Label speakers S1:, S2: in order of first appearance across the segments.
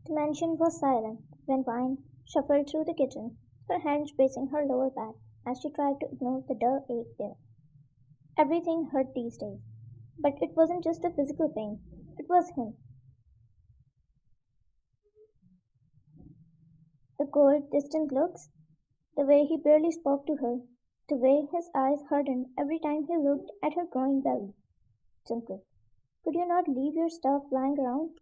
S1: The mansion was silent when Vine shuffled through the kitchen, her hands bracing her lower back as she tried to ignore the dull ache there. Everything hurt these days, but it wasn't just the physical pain, it was him. The cold, distant looks, the way he barely spoke to her, the way his eyes hardened every time he looked at her growing belly. Jungkook, could you not leave your stuff lying around?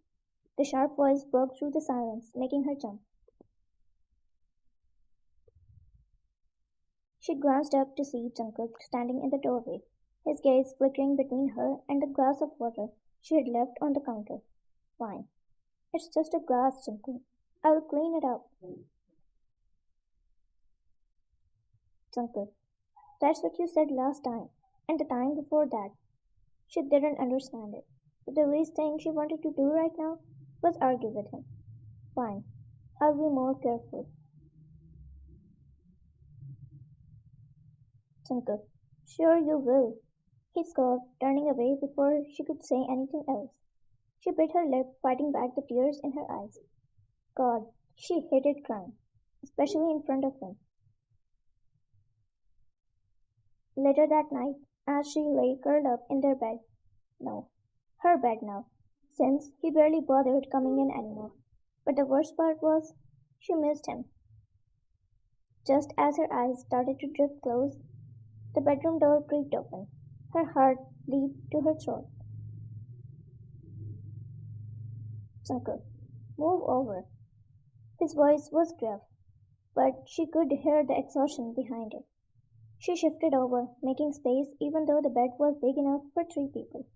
S1: The sharp voice broke through the silence, making her jump. She glanced up to see Jungkook standing in the doorway, his gaze flickering between her and the glass of water she had left on the counter. Fine. It's just a glass, Jungkook. I'll clean it up. Jungkook. That's what you said last time, and the time before that. She didn't understand it, but the least thing she wanted to do right now was argue with him. Fine. I'll be more careful. Jungkook. Sure you will. He scoffed, turning away before she could say anything else. She bit her lip, fighting back the tears in her eyes. God, she hated crying, especially in front of him. Later that night, as she lay curled up in their bed, no, her bed now, since he barely bothered coming in anymore. But the worst part was, she missed him. Just as her eyes started to drift close, the bedroom door creaked open. Her heart leaped to her throat. Jungkook, move over. His voice was gruff, but she could hear the exhaustion behind it. She shifted over, making space even though the bed was big enough for three people.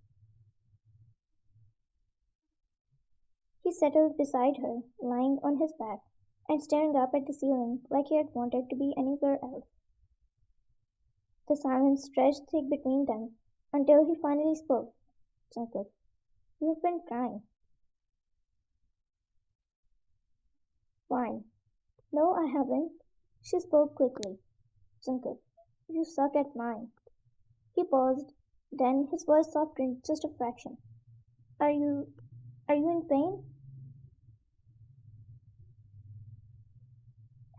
S1: He settled beside her, lying on his back and staring up at the ceiling like he had wanted to be anywhere else. The silence stretched thick between them until he finally spoke. Jungkook, you've been crying. Fine. No, I haven't. She spoke quickly. Jungkook, you suck at mine. He paused, then his voice softened just a fraction. Are you are you in pain?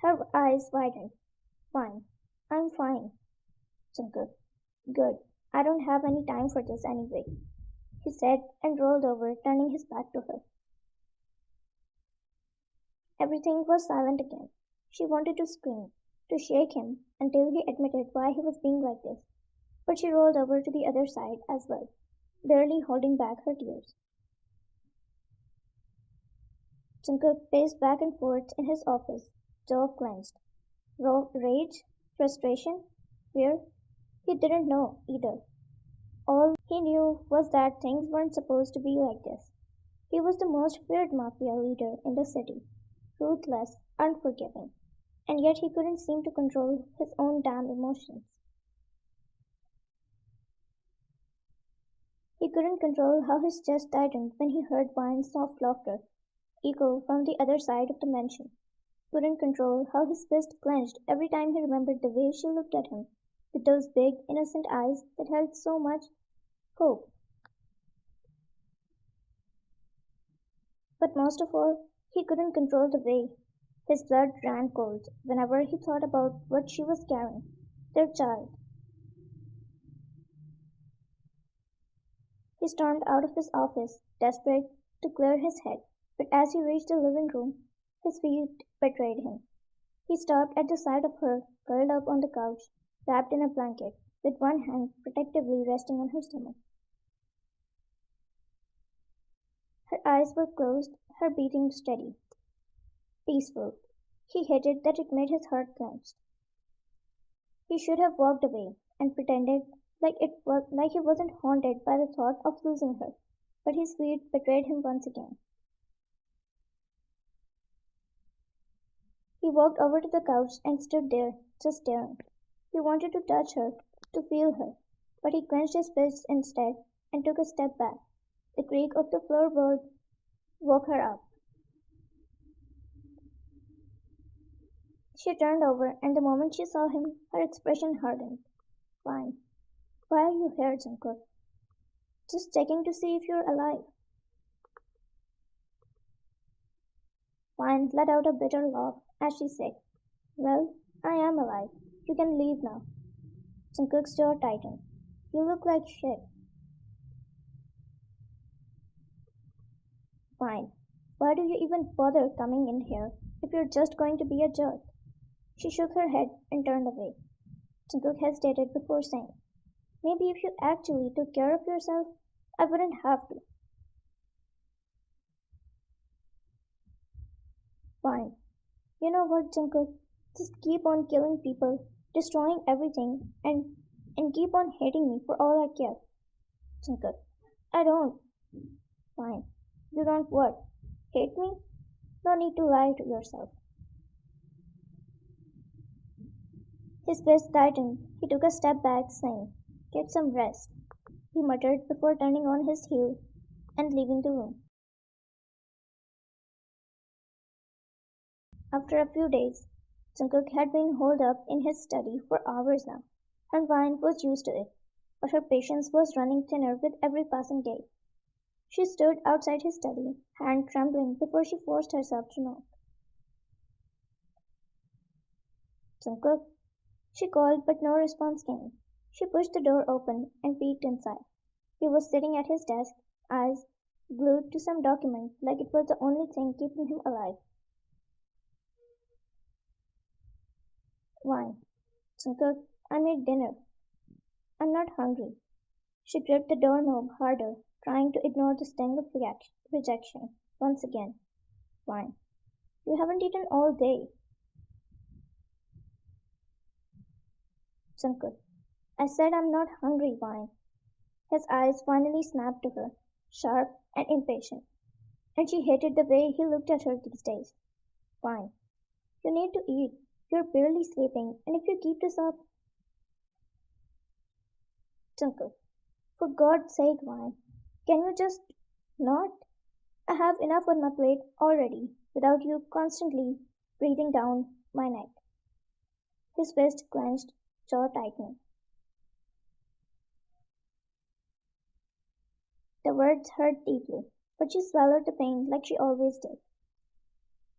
S1: Her eyes widened. Fine. I'm fine. Jungkook. Good. I don't have any time for this anyway, he said and rolled over, turning his back to her. Everything was silent again. She wanted to scream, to shake him until he admitted why he was being like this, but she rolled over to the other side as well, barely holding back her tears. Jungkook paced back and forth in his office, jaw clenched. Rage, frustration, fear? He didn't know either. All he knew was that things weren't supposed to be like this. He was the most feared mafia leader in the city, ruthless, unforgiving, and yet he couldn't seem to control his own damn emotions. He couldn't control how his chest tightened when he heard Vine's soft laughter echo from the other side of the mansion. Couldn't control how his fist clenched every time he remembered the way she looked at him with those big, innocent eyes that held so much hope. But most of all, he couldn't control the way his blood ran cold whenever he thought about what she was carrying, their child. He stormed out of his office, desperate to clear his head, but as he reached the living room, his feet betrayed him. He stopped at the sight of her, curled up on the couch, wrapped in a blanket, with one hand protectively resting on her stomach. Her eyes were closed, her breathing steady, peaceful. He hated that it made his heart clench. He should have walked away and pretended like he wasn't haunted by the thought of losing her, but his feet betrayed him once again. He walked over to the couch and stood there, just staring. He wanted to touch her, to feel her, but he clenched his fists instead and took a step back. The creak of the floorboard woke her up. She turned over, and the moment she saw him, her expression hardened. Fine. Why are you here, Jungkook? Just checking to see if you're alive. Vine let out a bitter laugh as she said, "Well, I am alive. You can leave now." Jungkook's jaw tightened. "You look like shit." "Fine. Why do you even bother coming in here if you're just going to be a jerk?" She shook her head and turned away. Jungkook hesitated before saying, "Maybe if you actually took care of yourself, I wouldn't have to." "Fine. You know what, Jungkook? Just keep on killing people, destroying everything, and keep on hating me for all I care." Jungkook, "I don't." "Fine. You don't what? Hate me? No need to lie to yourself." His fist tightened. He took a step back, saying, "Get some rest," he muttered before turning on his heel and leaving the room. After a few days, Jungkook had been holed up in his study for hours now, and Vine was used to it, but her patience was running thinner with every passing day. She stood outside his study, hand trembling before she forced herself to knock. "Jungkook?" She called, but no response came. She pushed the door open and peeked inside. He was sitting at his desk, eyes glued to some document like it was the only thing keeping him alive. "Why?" "Jungkook, I made dinner. I'm not hungry." She gripped the doorknob harder, trying to ignore the sting of rejection. Once again, "Why? You haven't eaten all day." "Jungkook, I said I'm not hungry, Wine." His eyes finally snapped to her, sharp and impatient, and she hated the way he looked at her these days. "Wine, you need to eat. You're barely sleeping, and if you keep this up—" "Jungkook, for God's sake, Wine, can you just not? I have enough on my plate already without you constantly breathing down my neck." His fist clenched, jaw tightening. The words hurt deeply, but she swallowed the pain like she always did.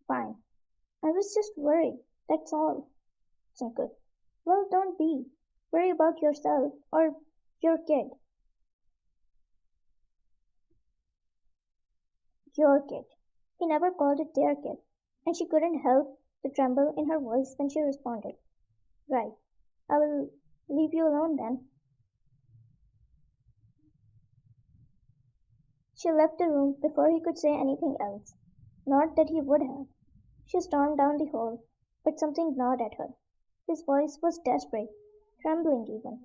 S1: "Fine. I was just worried, that's all." "Jungkook, well, don't be. Worry about yourself or your kid." "Your kid." He never called it their kid, and she couldn't help the tremble in her voice when she responded. "Right. I will leave you alone then." She left the room before he could say anything else. Not that he would have. She stormed down the hall, but something gnawed at her. His voice was desperate, trembling even.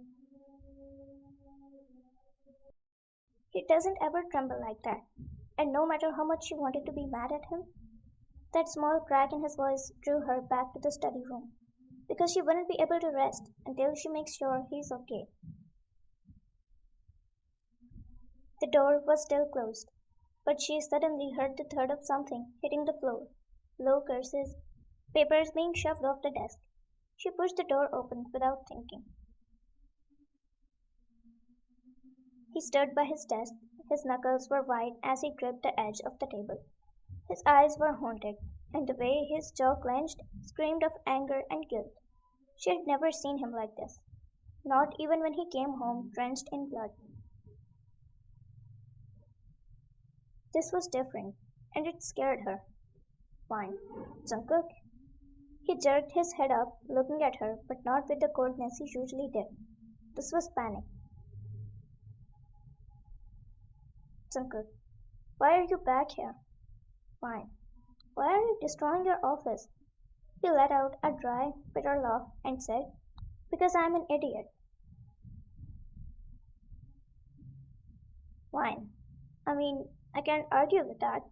S1: He doesn't ever tremble like that. And no matter how much she wanted to be mad at him, that small crack in his voice drew her back to the study room, because she wouldn't be able to rest until she makes sure he's okay. The door was still closed, but she suddenly heard the thud of something hitting the floor. Low curses, papers being shoved off the desk. She pushed the door open without thinking. He stood by his desk. His knuckles were white as he gripped the edge of the table. His eyes were haunted, and the way his jaw clenched screamed of anger and guilt. She had never seen him like this, not even when he came home drenched in blood. This was different, and it scared her. "Fine. Jungkook?" He jerked his head up, looking at her, but not with the coldness he usually did. This was panic. "Jungkook, why are you back here?" "Fine. Why are you destroying your office?" He let out a dry, bitter laugh and said, "Because I'm an idiot." "Fine. I mean, I can't argue with that."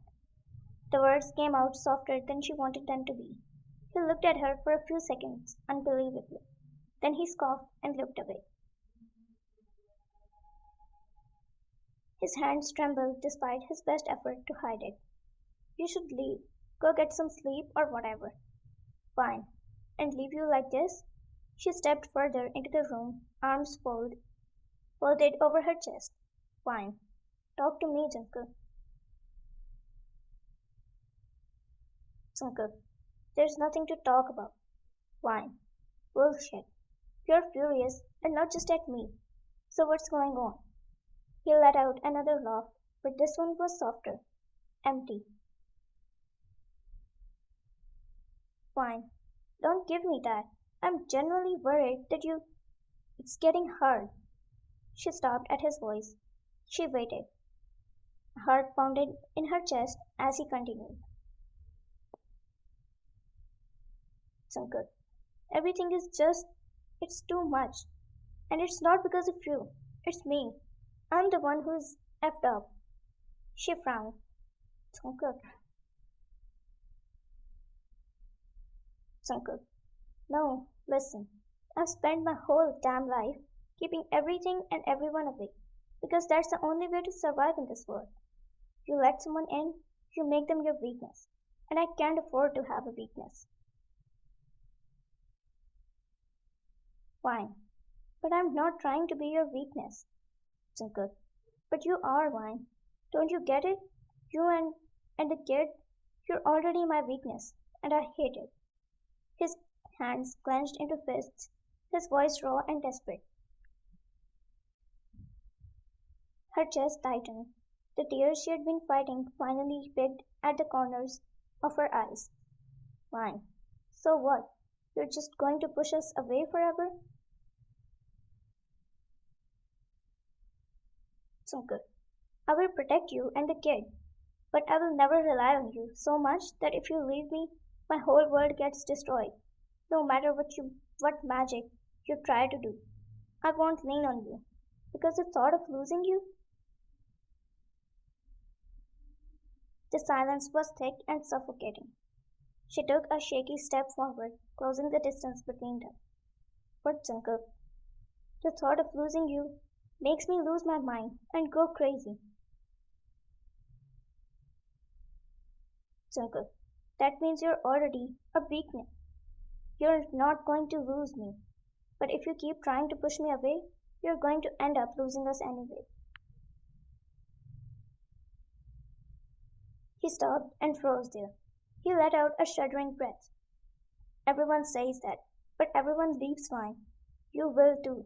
S1: The words came out softer than she wanted them to be. He looked at her for a few seconds, unbelievably. Then he scoffed and looked away. His hands trembled despite his best effort to hide it. "You should leave. Go get some sleep or whatever." "Fine. And leave you like this?" She stepped further into the room, arms folded over her chest. "Fine. Talk to me, Jungkook." Jungkook, there's nothing to talk about. Wine. Bullshit. You're furious, and not just at me. So what's going on? He let out another laugh, but this one was softer, empty. Fine. Don't give me that. I'm genuinely worried that you. It's getting hard. She stopped at his voice. She waited. A heart pounded in her chest as he continued. Jungkook, everything is just. It's too much. And it's not because of you. It's me. I'm the one who's effed up. She frowned. Jungkook. Jungkook. No, listen. I've spent my whole damn life keeping everything and everyone away because that's the only way to survive in this world. You let someone in, you make them your weakness. And I can't afford to have a weakness. Fine. But I'm not trying to be your weakness. Jungkook. But you are one. Don't you get it? You and the kid, you're already my weakness, and I hate it. His hands clenched into fists, his voice raw and desperate. Her chest tightened. The tears she had been fighting finally picked at the corners of her eyes. Fine. So what? You're just going to push us away forever? So good. I will protect you and the kid, but I will never rely on you so much that if you leave me, my whole world gets destroyed. No matter what magic you try to do, I won't lean on you. Because the thought of losing you. The silence was thick and suffocating. She took a shaky step forward, closing the distance between them. But Jungkook, the thought of losing you makes me lose my mind and go crazy. Jungkook, that means you're already a weakness. You're not going to lose me. But if you keep trying to push me away, you're going to end up losing us anyway. He stopped and froze there. He let out a shuddering breath. Everyone says that, but everyone leaves fine. You will too.